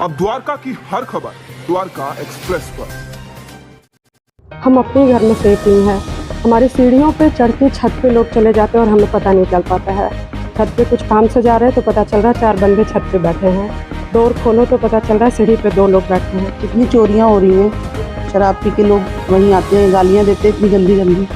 अब द्वारका की हर खबर द्वारका एक्सप्रेस पर। हम अपने घर में सेफ नहीं है। हमारी सीढ़ियों पे चढ़ के छत पे लोग चले जाते हैं और हमें पता नहीं चल पाता है। छत पे कुछ काम से जा रहे हैं तो पता चल रहा है 4 बंदे छत पे बैठे हैं। डोर खोलो तो पता चल रहा है सीढ़ी पे 2 लोग बैठे हैं। कितनी चोरियां हो रही हैं, शराब पी के लोग वहीं आते हैं, गालियां देते हैं इतनी गंदी गंदी।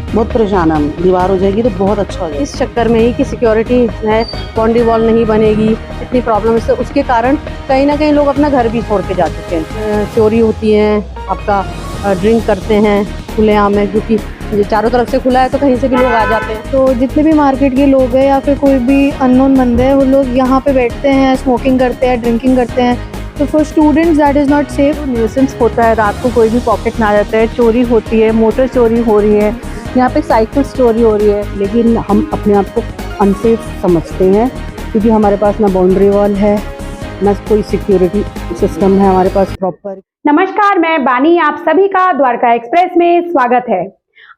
बहुत परेशान है हम। दीवार हो जाएगी तो बहुत अच्छा हो जाएगा। इस चक्कर में ही कि सिक्योरिटी है, बाउंड्री वॉल नहीं बनेगी, इतनी प्रॉब्लम है, उसके कारण कहीं ना कहीं लोग अपना घर भी छोड़ के जा चुके हैं। चोरी होती है, आपका ड्रिंक करते हैं खुलेआम में, क्योंकि चारों तरफ से खुला है तो कहीं से भी लोग आ जाते हैं। तो जितने भी मार्केट के लोग हैं या फिर कोई भी अननोन बंदे हैं, वो लोग यहाँ पे बैठते हैं, स्मोकिंग करते हैं, ड्रिंकिंग करते हैं। तो for students that is not safe. Nuisance होता है, रात को कोई भी पॉकेट ना जाता है, चोरी होती है, मोटर चोरी हो रही है, यहाँ पे साइकिल चोरी हो रही है। लेकिन हम अपने आप को अनसेफ समझते हैं क्योंकि हमारे पास ना बाउंड्री वॉल है, ना कोई सिक्योरिटी सिस्टम है हमारे पास प्रॉपर। नमस्कार, मैं बानी, आप सभी का द्वारका एक्सप्रेस में स्वागत है।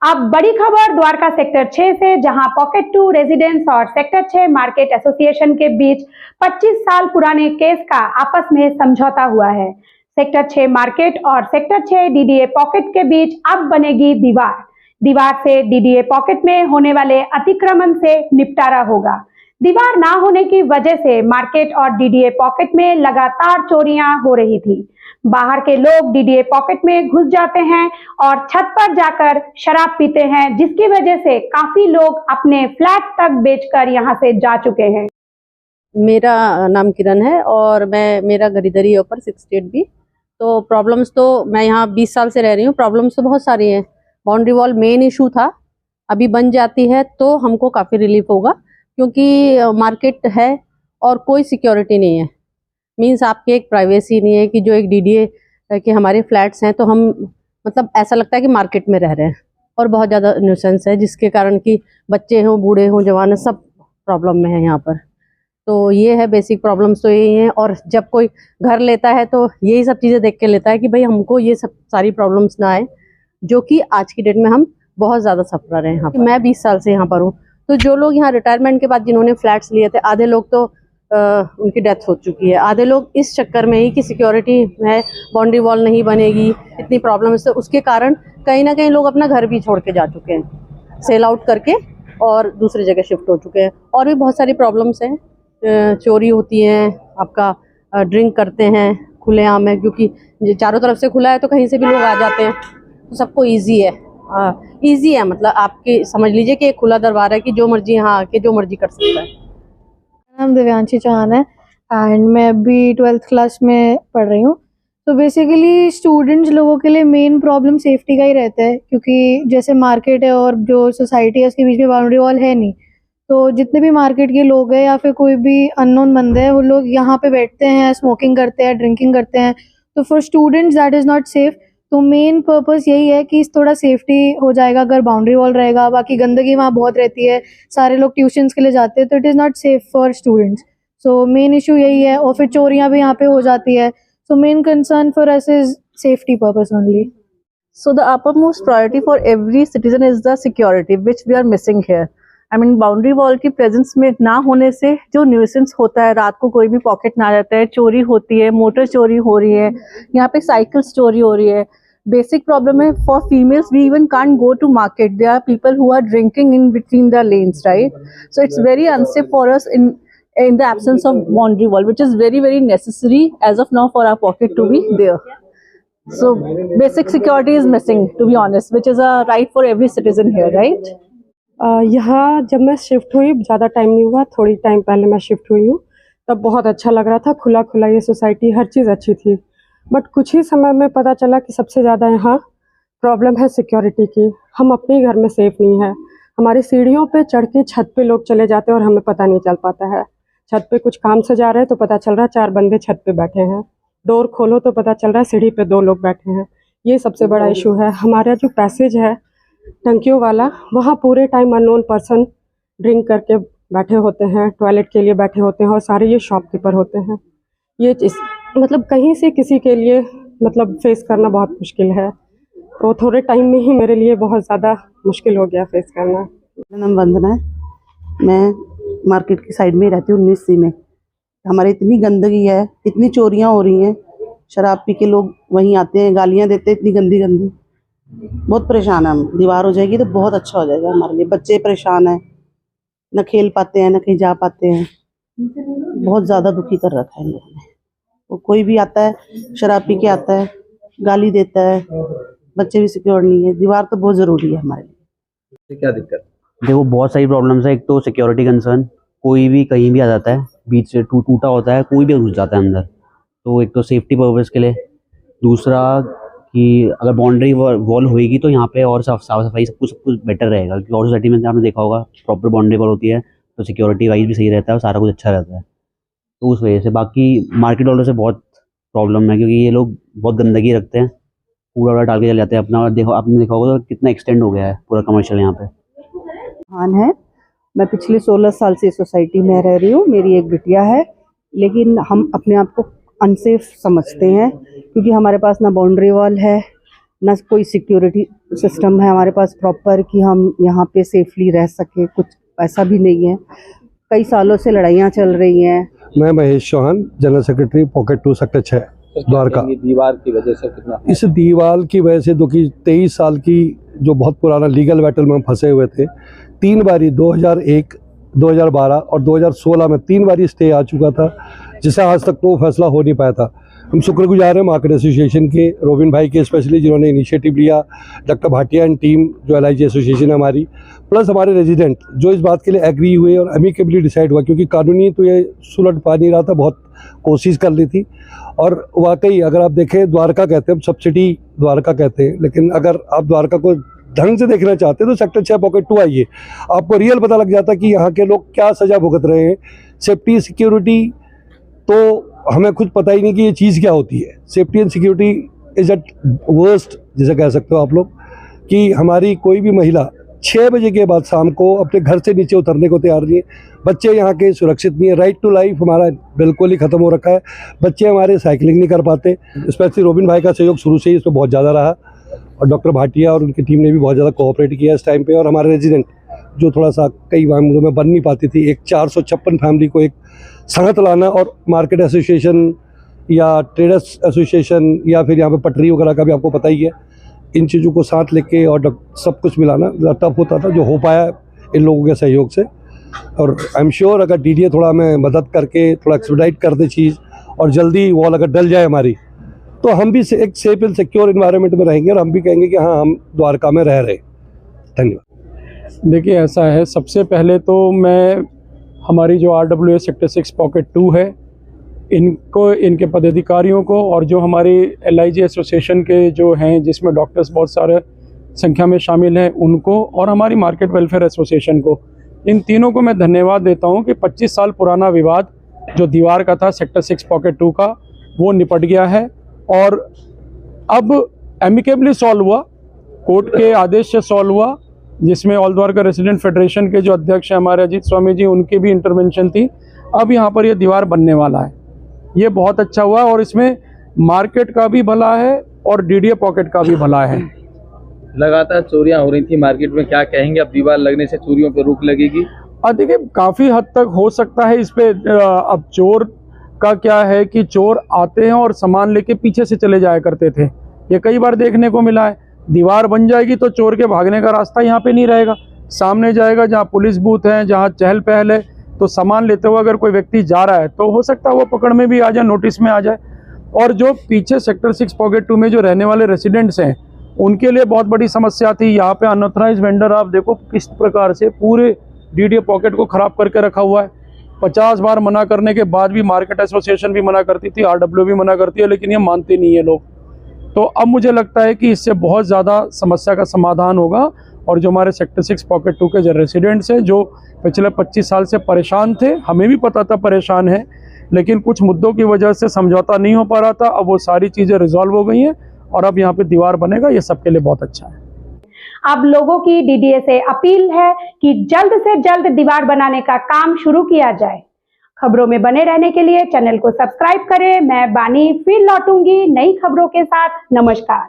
अब बड़ी खबर द्वारका सेक्टर 6 से, जहां पॉकेट 2 रेजिडेंस और सेक्टर 6 मार्केट एसोसिएशन के बीच 25 साल पुराने केस का आपस में समझौता हुआ है। सेक्टर 6 मार्केट और सेक्टर 6 डीडीए पॉकेट के बीच अब बनेगी दीवार से डीडीए पॉकेट में होने वाले अतिक्रमण से निपटारा होगा। दीवार ना होने की वजह से मार्केट और डीडीए पॉकेट में लगातार चोरियां हो रही थी। बाहर के लोग डीडीए पॉकेट में घुस जाते हैं और छत पर जाकर शराब पीते हैं, जिसकी वजह से काफी लोग अपने फ्लैट तक बेचकर यहां से जा चुके हैं। मेरा नाम किरण है और मेरा घर इधर ही है ऊपर 68 भी। तो प्रॉब्लम्स तो मैं यहाँ 20 साल से रह रही हूँ। प्रॉब्लम्स तो बहुत सारी हैं। बाउंड्री वॉल मेन इशू था, अभी बन जाती है तो हमको काफ़ी रिलीफ होगा, क्योंकि मार्केट है और कोई सिक्योरिटी नहीं है। मींस आपकी एक प्राइवेसी नहीं है कि जो एक डीडीए के हमारे फ्लैट्स हैं तो हम मतलब ऐसा लगता है कि मार्केट में रह रहे हैं। और बहुत ज़्यादा न्यूसेंस है, जिसके कारण कि बच्चे हों, बूढ़े हों, जवान, सब प्रॉब्लम में है यहाँ पर। तो ये है बेसिक प्रॉब्लम्स तो यही हैं। और जब कोई घर लेता है तो यही सब चीज़ें देख के लेता है कि भाई हमको ये सब सारी प्रॉब्लम्स ना आए, जो कि आज की डेट में हम बहुत ज़्यादा सफर रहे हैं यहाँ पर। मैं 20 साल से यहाँ पर हूँ। तो जो लोग यहाँ रिटायरमेंट के बाद जिन्होंने फ्लैट्स लिए थे, आधे लोग तो उनकी डेथ हो चुकी है। आधे लोग इस चक्कर में ही कि सिक्योरिटी है, बाउंड्री वॉल नहीं बनेगी, इतनी प्रॉब्लम है, उसके कारण कहीं ना कहीं लोग अपना घर भी छोड़ के जा चुके हैं, सेल आउट करके और दूसरी जगह शिफ्ट हो चुके हैं। और भी बहुत सारी प्रॉब्लम्स हैं। चोरी होती है, आपका ड्रिंक करते हैं खुलेआम में, क्योंकि चारों तरफ से खुला है तो कहीं से भी लोग आ जाते हैं। तो सबको ईजी है, मतलब आपके समझ लीजिए कि एक खुला दरबार है कि जो मर्जी यहाँ आके जो मर्जी कर सकता है। नाम दिव्यांशी चौहान है एंड मैं अभी 12th क्लास में पढ़ रही हूँ। तो बेसिकली स्टूडेंट्स लोगों के लिए मेन प्रॉब्लम सेफ्टी का ही रहता है, क्योंकि जैसे मार्केट है और जो सोसाइटी है उसके बीच में बाउंड्री वॉल है नहीं। तो जितने भी मार्केट के लोग हैं या फिर कोई भी अननोन बंदे हैं, वो लोग यहाँ पे बैठते हैं, स्मोकिंग करते हैं, ड्रिंकिंग करते हैं। तो for students that is not safe. तो मेन पर्पस यही है कि थोड़ा सेफ्टी हो जाएगा अगर बाउंड्री वॉल रहेगा। बाकी गंदगी वहाँ बहुत रहती है, सारे लोग ट्यूशन्स के लिए जाते हैं, तो it is not safe for students. So main issue यही है। और फिर चोरियाँ भी यहाँ पे हो जाती है। So main concern for us is safety purpose only. So the uppermost priority for every citizen is the security, which we are missing here. I mean, boundary wall की प्रेजेंस में ना होने से जो न्यूसेंस होता है, रात को कोई भी पॉकेट ना जाता है, चोरी होती है, मोटर चोरी हो रही है, यहाँ पे साइकिल चोरी हो रही है। बेसिक प्रॉब्लम है for females, we even can't go to market, there are people who are drinking in between the lanes, right? So it's very unsafe for us in the absence of boundary wall, which is very very necessary as of now for our pocket to be there. So basic security is missing, to be honest, which is a right for every citizen here, right? यहाँ जब मैं shift हुई, ज़्यादा time नहीं हुआ, थोड़ी time पहले मैं शिफ्ट हुई हूँ, तब बहुत अच्छा लग रहा था, खुला खुला ये सोसाइटी, हर चीज़ अच्छी थी। बट कुछ ही समय में पता चला कि सबसे ज़्यादा यहाँ प्रॉब्लम है सिक्योरिटी की। हम अपने घर में सेफ नहीं है। हमारी सीढ़ियों पे चढ़ के छत पे लोग चले जाते हैं और हमें पता नहीं चल पाता है। छत पे कुछ काम से जा रहे हैं तो पता चल रहा है 4 बंदे छत पे बैठे हैं। डोर खोलो तो पता चल रहा है सीढ़ी पे 2 लोग बैठे हैं। ये सबसे बड़ा इशू है। हमारा जो पैसेज है टंकियों वाला, वहाँ पूरे टाइम अननोन पर्सन ड्रिंक करके बैठे होते हैं, टॉयलेट के लिए बैठे होते हैं और सारे ये शॉपकीपर होते हैं। ये मतलब कहीं से किसी के लिए मतलब फेस करना बहुत मुश्किल है। तो थोड़े टाइम में ही मेरे लिए बहुत ज़्यादा मुश्किल हो गया फेस करना। मेरा नाम वंदना है, मैं मार्केट की साइड में ही रहती हूँ, 19C में। हमारे इतनी गंदगी है, इतनी चोरियां हो रही हैं, शराब पी के लोग वहीं आते हैं, गालियां देते हैं इतनी गंदी गंदी। बहुत परेशान है हम। दीवार हो जाएगी तो बहुत अच्छा हो जाएगा हमारे लिए। बच्चे परेशान हैं, न खेल पाते हैं, न कहीं जा पाते हैं। बहुत ज़्यादा दुखी कर रखा है इन लोगों ने। वो कोई भी आता है, शराब पी के आता है, गाली देता है, बच्चे भी सिक्योर नहीं है। दीवार तो बहुत ज़रूरी है हमारे लिए। क्या दिक्कत? देखो बहुत सारी प्रॉब्लम्स है। एक तो सिक्योरिटी कंसर्न, कोई भी कहीं भी आ जाता है, बीच से टूटा होता है, कोई भी घुस जाता है अंदर, तो एक तो सेफ्टी पर्पज़ के लिए। दूसरा कि अगर बाउंड्री वॉल होएगी तो यहाँ पे और साफ सफाई सब कुछ बेटर रहेगा, क्योंकि और सोसाइटी में आपने देखा होगा प्रॉपर बाउंड्री वॉल होती है तो सिक्योरिटी वाइज भी सही रहता है और सारा कुछ अच्छा रहता है। तो उस वजह से बाकी मार्केट वालों से बहुत प्रॉब्लम है, क्योंकि ये लोग बहुत गंदगी रखते हैं, कूड़ा वूड़ा डाल के चले जाते हैं अपना। और देखो आपने देखा होगा तो कितना एक्सटेंड हो गया है पूरा कमर्शियल यहाँ पे। हान है, मैं पिछले 16 साल से सोसाइटी में रह रही हूँ। मेरी एक बिटिया है, लेकिन हम अपने आप को अनसेफ समझते हैं, क्योंकि हमारे पास ना बाउंड्री वॉल है, ना कोई सिक्योरिटी सिस्टम है हमारे पास प्रॉपर कि हम यहाँ पे सेफली रह सके। कुछ ऐसा भी नहीं है। कई सालों से लड़ाइयाँ चल रही हैं। मैं Mahesh Chauhan, general secretary pocket 2 sector 6 Dwarka. दीवार की वजह से कितना? इस दीवार की वजह से 23 साल की जो बहुत पुराना लीगल बैटल में हम फंसे हुए थे, 3 बारी 2001, 2012 और 2016 में 3 बारी स्टे आ चुका था, जिसे आज तक वो फैसला हो नहीं पाया था। हम शुक्रगुजार हैं मार्केट एसोसिएशन के, रोबिन भाई के स्पेशली, जिन्होंने इनिशिएटिव लिया, डॉक्टर भाटिया एंड टीम जो LIG एसोसिएशन है हमारी, प्लस हमारे रेजिडेंट जो इस बात के लिए एग्री हुए और अमिकेबली डिसाइड हुआ, क्योंकि कानूनी तो ये सुलझ पा नहीं रहा था, बहुत कोशिश कर ली थी। और वाकई अगर आप देखें, द्वारका कहते हैं, सब्सिडी द्वारका कहते हैं, लेकिन अगर आप द्वारका को ढंग से देखना चाहते हैं तो सेक्टर 6 पॉकेट 2 आइए, आपको रियल पता लग जाता है कि यहाँ के लोग क्या सजा भुगत रहे हैं। सेफ्टी सिक्योरिटी तो हमें खुद पता ही नहीं कि ये चीज़ क्या होती है। Safety and security is eight worst, जिसे कह सकते हो आप लोग, कि हमारी कोई भी महिला 6 बजे के बाद शाम को अपने घर से नीचे उतरने को तैयार नहीं है। बच्चे यहाँ के सुरक्षित नहीं है। राइट टू लाइफ हमारा बिल्कुल ही ख़त्म हो रखा है। बच्चे हमारे साइकिलिंग नहीं कर पाते। स्पेशली रोबिन भाई का सहयोग शुरू से ही इसमें बहुत ज़्यादा रहा, और डॉक्टर भाटिया और उनकी टीम ने भी बहुत ज़्यादा कोऑपरेट किया इस टाइम पे। और हमारे रेजिडेंट जो थोड़ा सा कई मामलों में बन नहीं पाती थी, एक 456 फैमिली को एक साथ लाना, और मार्केट एसोसिएशन या ट्रेडर्स एसोसिएशन या फिर यहाँ पे पटरी वगैरह का भी आपको पता ही है, इन चीज़ों को साथ लेके और सब कुछ मिलाना टफ होता था, जो हो पाया इन लोगों के सहयोग से। और आई एम श्योर अगर DDA थोड़ा हमें मदद करके थोड़ा एक्सपेडाइट कर दे चीज़, और जल्दी वॉल अगर डल जाए हमारी, तो हम भी एक सेफ एंड सिक्योर इन्वायरमेंट में रहेंगे, और हम भी कहेंगे कि हाँ, हम द्वारका में रह रहे। धन्यवाद। देखिए ऐसा है, सबसे पहले तो मैं हमारी जो RWA सेक्टर 6 पॉकेट 2 है, इनको, इनके पदाधिकारियों को, और जो हमारी LIG एसोसिएशन के जो हैं, जिसमें डॉक्टर्स बहुत सारे संख्या में शामिल हैं, उनको, और हमारी मार्केट वेलफेयर एसोसिएशन को, इन तीनों को मैं धन्यवाद देता हूं कि 25 साल पुराना विवाद जो दीवार का था सेक्टर 6 पॉकेट 2 का, वो निपट गया है और अब एमिकेबली सॉल्व हुआ, कोर्ट के आदेश से सॉल्व हुआ, जिसमें ऑल द्वारका रेसिडेंट फेडरेशन के जो अध्यक्ष हैं हमारे अजीत स्वामी जी, उनकी भी इंटरवेंशन थी। अब यहाँ पर ये दीवार बनने वाला है, ये बहुत अच्छा हुआ, और इसमें मार्केट का भी भला है और DDA पॉकेट का भी भला है। लगातार चोरियां हो रही थी मार्केट में, क्या कहेंगे, अब दीवार लगने से चोरियों पर रोक लगेगी? और देखिए काफ़ी हद तक हो सकता है इस पे। अब चोर का क्या है कि चोर आते हैं और सामान लेके पीछे से चले जाया करते थे, ये कई बार देखने को मिला है। दीवार बन जाएगी तो चोर के भागने का रास्ता यहाँ पे नहीं रहेगा, सामने जाएगा जहाँ पुलिस बूथ है, जहाँ चहल पहल है, तो सामान लेते हुए अगर कोई व्यक्ति जा रहा है तो हो सकता है वो पकड़ में भी आ जाए, नोटिस में आ जाए। और जो पीछे सेक्टर 6 पॉकेट 2 में जो रहने वाले रेसिडेंट्स हैं, उनके लिए बहुत बड़ी समस्या थी। यहाँ पे अनऑथराइज वेंडर, आप देखो किस प्रकार से पूरे DDA पॉकेट को खराब करके रखा हुआ है। 50 बार मना करने के बाद भी मार्केट एसोसिएशन भी मना करती थी, RWA भी मना करती है, लेकिन ये मानते नहीं है लोग। तो अब मुझे लगता है कि इससे बहुत ज़्यादा समस्या का समाधान होगा, और जो हमारे सेक्टर 6 पॉकेट 2 के जो रेसिडेंट्स हैं, जो पिछले 25 साल से परेशान थे, हमें भी पता था परेशान है, लेकिन कुछ मुद्दों की वजह से समझौता नहीं हो पा रहा था, अब वो सारी चीज़ें रिजॉल्व हो गई हैं और अब यहाँ पे दीवार बनेगा, ये सबके लिए बहुत अच्छा है। अब लोगों की DDA से अपील है कि जल्द से जल्द दीवार बनाने का काम शुरू किया जाए। खबरों में बने रहने के लिए चैनल को सब्सक्राइब करें। मैं बानी फिर लौटूंगी नई खबरों के साथ। नमस्कार।